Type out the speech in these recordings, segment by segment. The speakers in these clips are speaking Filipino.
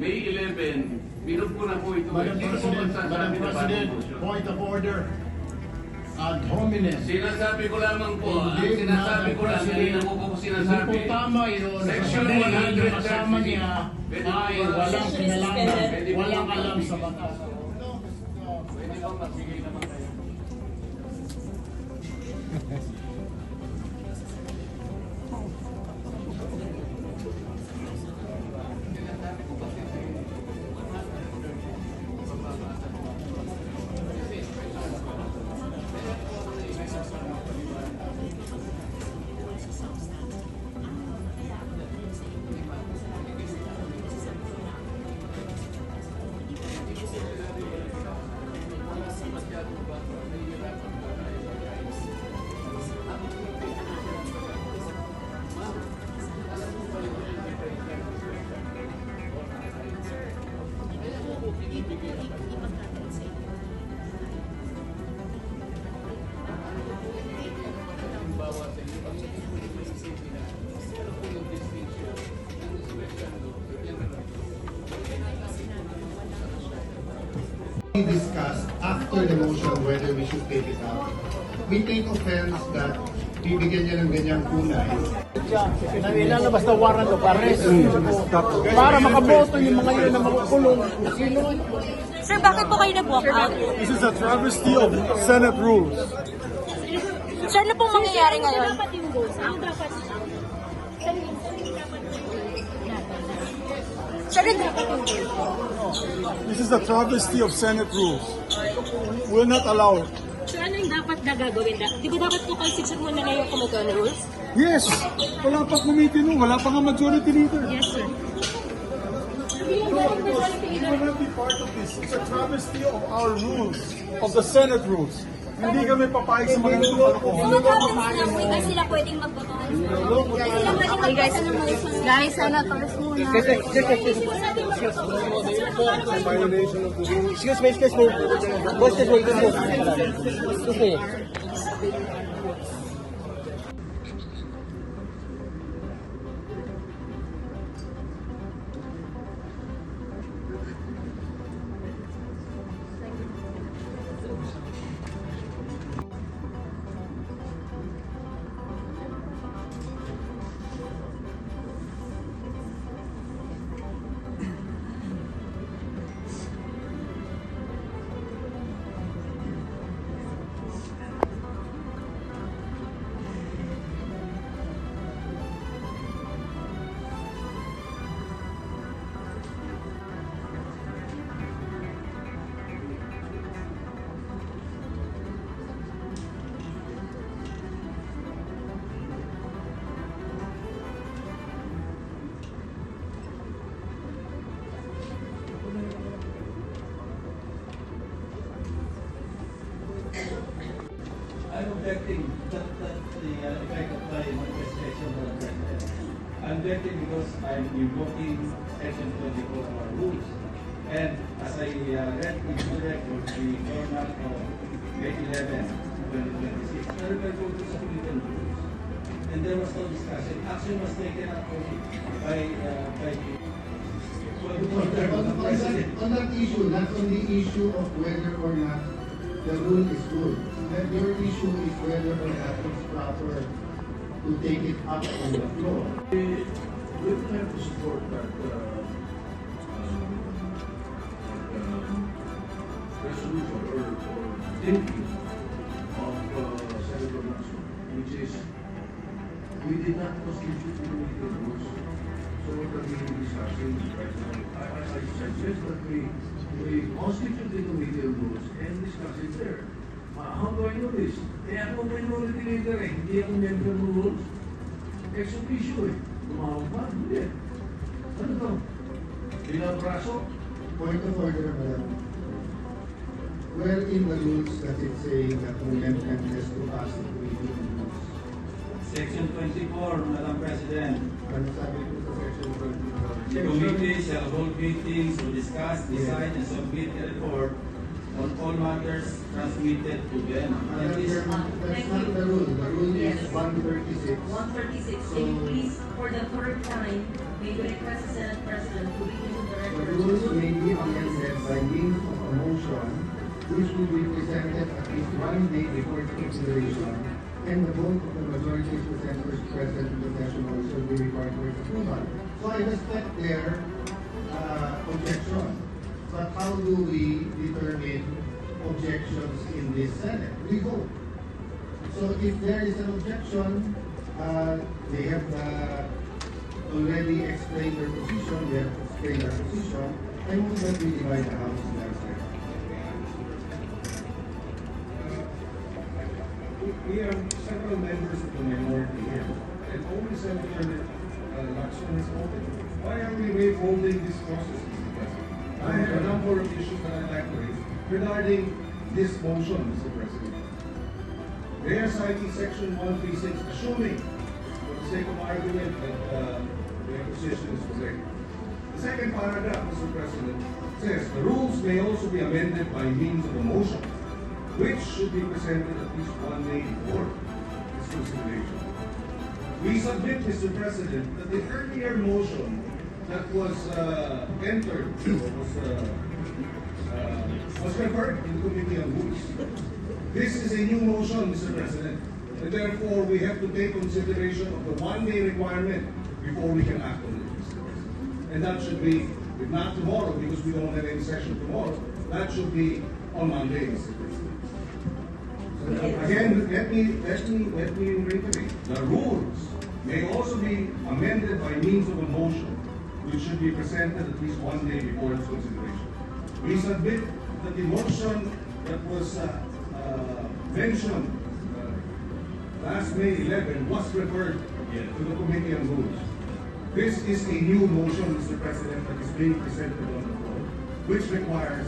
May 11, minove ko na po ito. Madam President, point of order. Ad hominem. Sinasabi ko lamang po, ang Hindi, sinasabi ko lang, Madam kanina po po sinasabi. Hindi po tama yun. Section Sabihin yung kasama 130. niya ay walang kinalaman, walang alam sa batas. Pwede bang magbigay naman kayo? We discussed after the motion whether we should take it out. We take offense that bibigyan niya ng ganyang kulay. Ilalabas na warrant of arrest para makaboto yung mga yun na makukulong. Sir, bakit po kayo nag-walk out? This is a travesty of Senate rules. Sir, ano pong mangyayari ngayon? Sir, This is a travesty of Senate rules. Will not allow it. So ano yung dapat na gagawin? Di ba dapat po consider mo na yung committee on rules? Yes! Wala pa committee nun. Wala pa nga majority leader. Yes, sir. We will not be part of this. It's a travesty of our rules, of the Senate rules. Hindi kami papayag sa mga ganitong kalokohan. what happens now? Hindi sila pwedeng magbotohan. Sila pwedeng magpasa ng motion. Guys, senators muna. Violation of the rules. Excuse me. Excuse me. I'm objecting that the effect of the manifestation of the president. I'm objecting because I'm invoking section 24 of our rules. And as I read into the record, the format of May 11, 2026, I referred to the Committee on Rules. And there was no discussion. Action was taken up by the On that issue, not on the issue of whether or not the rule is good. That your issue is whether or not it's proper to take it up on the floor. We would have to support that resolution or thinking of Senator Lacson, which is we did not constitute the rules. So what are we discussing right now? I suggest that we constitute the committee of rules and discuss it there. How do I know this? Ako minority leader hindi ako member ng rules. Ex officio Tumawag ba? Hindi. Ano to? Binabraso? Point of order, Madam. Where in the rules does it say that the amendment has to pass the committee on rules? Section 24, Madam President. Ano sabi ko sa section 24? The committee shall hold meetings to discuss, decide, and submit a report on all matters transmitted to them. And this, That's not the rule. The rule is 136. 136. Can you please, for the third time, may we request the Senate President to read into the record rules may be amended by means of a motion which will be presented at least 1 day before its consideration, and the vote of the majority of the senators present in the session also will be required for its approval. So I respect their objection. But how do we determine objections in this Senate? We vote. So if there is an objection, they have already explained their position, they have explained their position, I move that we divide the House in that way. We have several members of the minority here, and only Senator Lacson has voted. Why are we holding this process, Mr. President? I have a number of issues that I'd like to raise regarding this motion, Mr. President. They are citing section 136, assuming, for the sake of argument, that the opposition is correct. The second paragraph, Mr. President, says the rules may also be amended by means of a motion, which should be presented at least 1 day before its consideration. We submit, Mr. President, that the earlier motion that was entered was referred in the Committee on Rules. This is a new motion, Mr. President, and therefore we have to take consideration of the 1 day requirement before we can act on it, Mr. President. And that should be, if not tomorrow, because we don't have any session tomorrow, that should be on Monday, Mr. President. Again, let me reiterate. The rules may also be amended by means of a motion, which should be presented at least 1 day before its consideration. We submit that the motion that was mentioned last May 11 was referred to the Committee on Rules. This is a new motion, Mr. President, that is being presented on the floor, which requires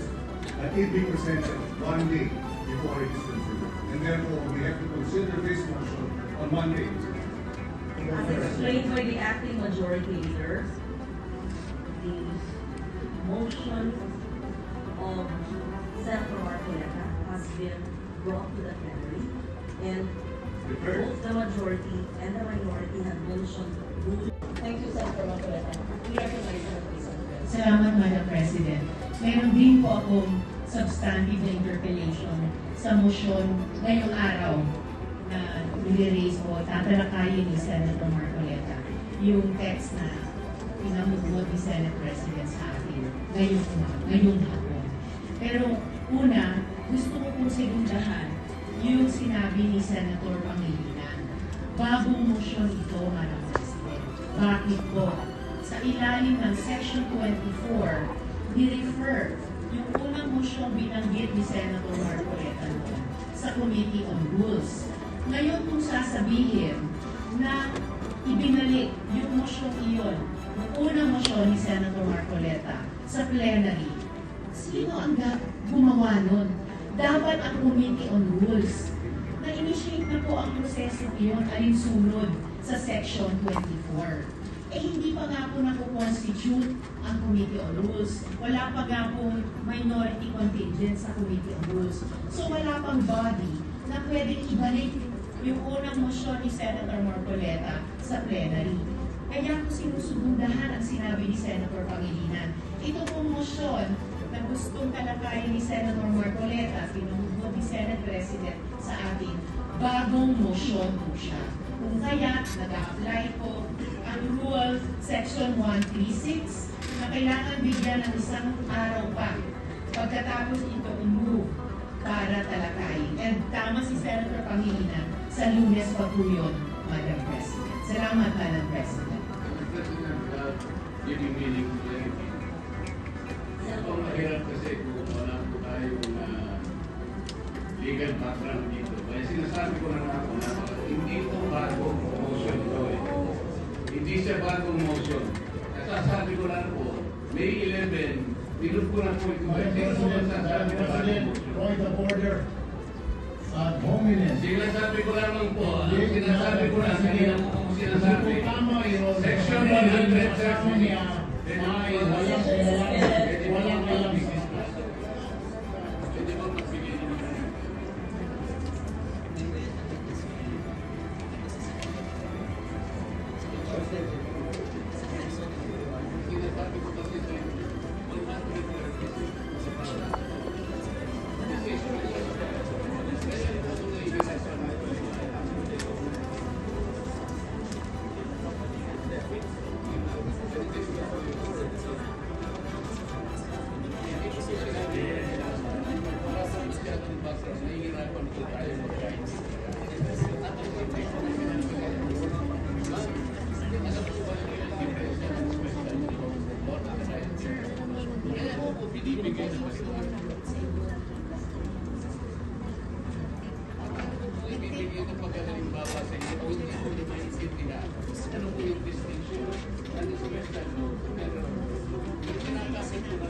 that it be presented 1 day before it is considered. And therefore, we have to consider this motion on Monday. As explained by the acting majority leader, the motion of Senator Marcoleta has been brought to the plenary, and both the majority and the minority have mentioned rules. Thank you, Senator Marcoleta. We recognize the President. Salamat, Madam President. Meron din po akong substantive na interpellation sa motion ngayong araw na nire-raise po, tatalakayin ni Senator Marcoleta yung text na pinamugod ni Senate President sa akin ngayong hapon. Pero una, gusto ko pong segundahan yung sinabi ni Senator Pangilinan. Bagong motion ito, Madam President. Bakit po? Sa ilalim ng Section 24, ni-refer yung unang mosyong binanggit ni Senator Marcoleta noon sa Committee on Rules. Ngayon kung sasabihin na ibinalik yung mosyong iyon, yung unang mosyon ni Senator Marcoleta sa plenary, sino ang gumawa nun? Dapat ang Committee on Rules. Na-initiate na po ang proseso iyon alinsunod sa Section 24. Hindi pa nga po nakukonstitute ang Committee on Rules. Wala pa nga pong minority contingent sa Committee on Rules. So wala pang body na pwedeng ibalik yung unang motion ni Senator Marcoleta sa plenary. Kaya po sinusugundahan ang sinabi ni Senator Pangilinan. Ito pong motion na gustong talakayin ni Senator Marcoleta, pinamugod ni Senate President sa atin, bagong motion po siya. Kung kaya, nag-a-apply po ang Rule Section 136 na kailangan bigyan ng isang araw pa pagkatapos ito i-move para talakayin. And tama si Senator Pangilinan, sa Lunes pa po yun, Madam President. Salamat, Madam President. Madam President, giving meaning to everything. Ito ang mahirap kasi kung wala po tayong legal background dito. Kaya sinasabi ko na ako na hindi ito bagong motion ito eh. Hindi siya bagong motion. Nasasabi ko lang po, May 11, pinod ko na po ito. Point of order. Sinasabi ko lamang po, sinasabi ko lang, hindi na po sinasabi. Section 137. Sinasabi ko kasi sa inyo, binibigay na mas ibibigay ng pagkalimbawa sa inyo kung hindi ko na maintindihan. Ano po yung distinction? Ano sa Western law? Pero, kinakasin ko na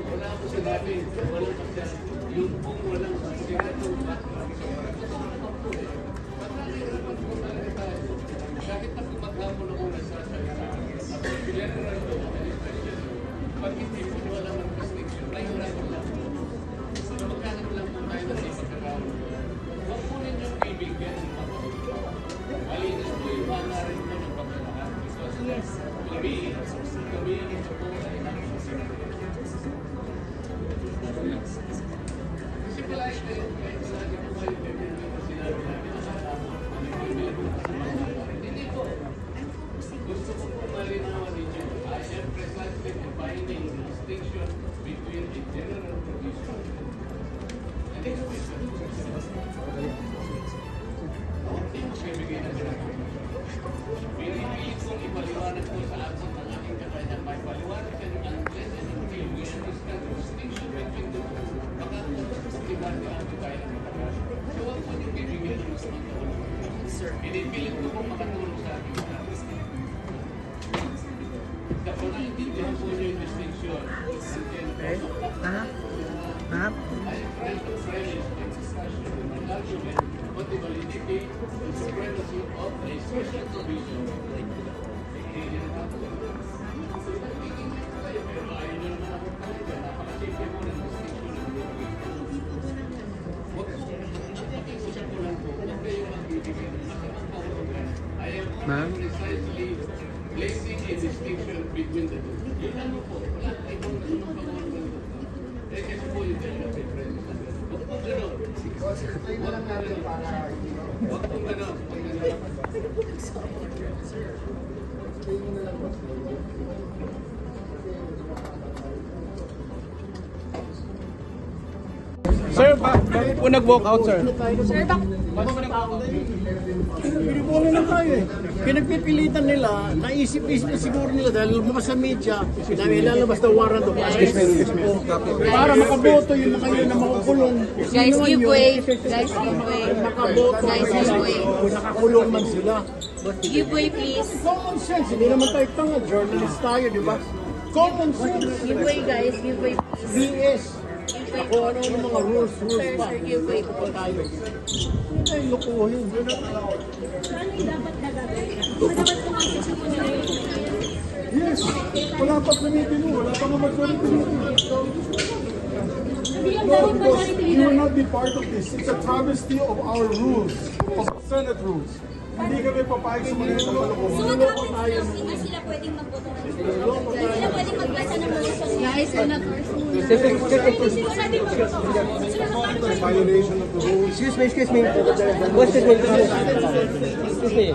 wala ako sinabi, walang kasi yung kung walang sinabi, bakit na pumatamo na muna sa salita? At general law, pag hindi po wala ng distinction, tayo na lang. So magkano lang po tayo na sa pagkakaroon. Huwag po ninyong bibigyan ng mga malinis po yung mga rin po ng pagkakaroon. Because kami ito po ay namin simula ito yung kahit lagi po kayo sinabi namin hindi po. Gusto ko po malinawan ninyo. I am precisely defining the distinction between the general provision and the special provision. Hindi mo bibigay na sinabi. Pinipilit kong ipaliwanag po sa akin ng aking kakayang may paliwanag ka ng unless and until we understand the distinction between the two. Baka diba di natin tayo ng matagal. So huwag po yung bibigyan ng mas magkawala. Pinipilit ko kung makatulong sa akin. Kapag naintindihan po niyo yung distinction, I am trying to premise the discussion and argument on the validity and supremacy of a special provision. Pero ayaw nyo naman ako talaga. Napakasimple mo ng distinction ng huwag po, nakikusap ko lang po, huwag kayong magbibigay ng masamang pahulugan. I am precisely placing a distinction between the two. Yun lang po, wala tayong masamang pahulugan. Eh kasi po yung dalawa may friends na gano'n. Huwag po gano'n. Explain na lang natin para Huwag po gano'n. explain mo na lang po. Sir, bakit po nag-walk out, sir? Sir, Pinipuli na tayo eh. Pinagpipilitan nila, naisip-isip na siguro nila dahil lumabas sa media, na ilalabas na warrant of arrest. Para makaboto yung mga yun na makukulong. guys, give way. Guys, give way. Makaboto. Guys, give way. Kung nakakulong man sila. Give way, please. Common sense, hindi naman tayo tanga. Journalist tayo, di ba? Common sense. Give way, guys. Give way, please. BS. Give way. Kung ano yung mga rules Sir, pa. sir, give way. Pa tayo. Ay, lokohin. Yes. Wala pa gamitin mo. Wala pa nga mag-gamitin mo. No, because you will not be part of this. It's a travesty of our rules, of Senate rules. Hindi kami papayag sa mga ito So what happens now? Hindi sila pwedeng magboto. Hindi sila pwedeng magbasa ng motion. Guys, senators. Violation of the rules. Excuse me. What's the name? Excuse me.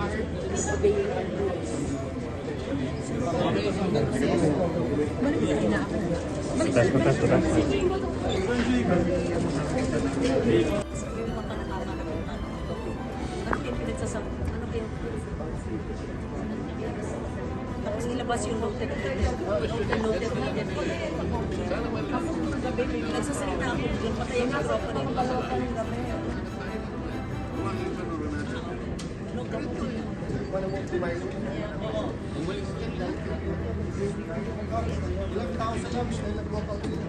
Tapos ilabas yung noted natin. Nagsasalita ako, biglang patay yung microphone. Ilang tao sa labs na nag-walk out dito?